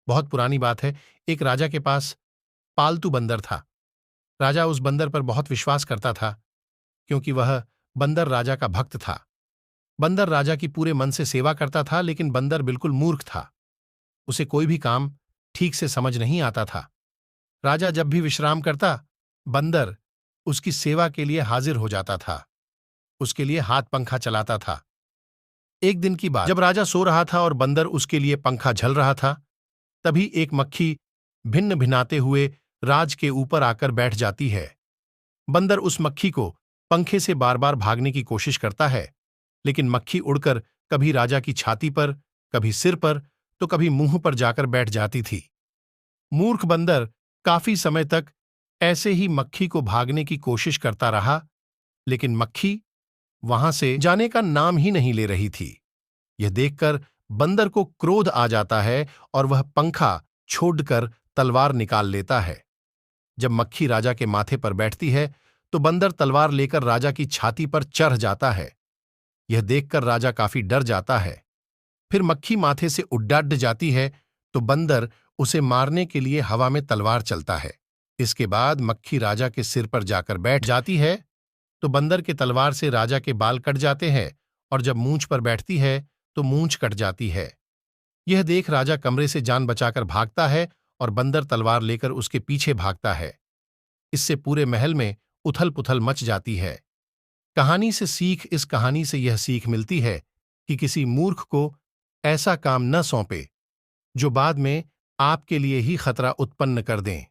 बहुत पुरानी बात है। एक राजा के पास पालतू बंदर था। राजा उस बंदर पर बहुत विश्वास करता था, क्योंकि वह बंदर राजा का भक्त था। बंदर राजा की पूरे मन से सेवा करता था, लेकिन बंदर बिल्कुल मूर्ख था। उसे कोई भी काम ठीक से समझ नहीं आता था। राजा जब भी विश्राम करता, बंदर उसकी सेवा के लिए हाजिर हो जाता था, उसके लिए हाथ पंखा चलाता था। एक दिन की बात, जब राजा सो रहा था और बंदर उसके लिए पंखा झल रहा था, तभी एक मक्खी भिन्न भिनाते हुए राज के ऊपर आकर बैठ जाती है। बंदर उस मक्खी को पंखे से बार बार भागने की कोशिश करता है, लेकिन मक्खी उड़कर कभी राजा की छाती पर, कभी सिर पर, तो कभी मुंह पर जाकर बैठ जाती थी। मूर्ख बंदर काफी समय तक ऐसे ही मक्खी को भागने की कोशिश करता रहा, लेकिन मक्खी वहां से जाने का नाम ही नहीं ले रही थी। यह देखकर बंदर को क्रोध आ जाता है और वह पंखा छोड़कर तलवार निकाल लेता है। जब मक्खी राजा के माथे पर बैठती है, तो बंदर तलवार लेकर राजा की छाती पर चढ़ जाता है। यह देखकर राजा काफी डर जाता है। फिर मक्खी माथे से उड्ड जाती है, तो बंदर उसे मारने के लिए हवा में तलवार चलता है। इसके बाद मक्खी राजा के सिर पर जाकर बैठ जाती है, तो बंदर के तलवार से राजा के बाल कट जाते हैं, और जब मूंछ पर बैठती है तो मूंछ कट जाती है। यह देख राजा कमरे से जान बचाकर भागता है और बंदर तलवार लेकर उसके पीछे भागता है। इससे पूरे महल में उथल पुथल मच जाती है। कहानी से सीख, इस कहानी से यह सीख मिलती है कि किसी मूर्ख को ऐसा काम न सौंपे जो बाद में आपके लिए ही खतरा उत्पन्न कर दें।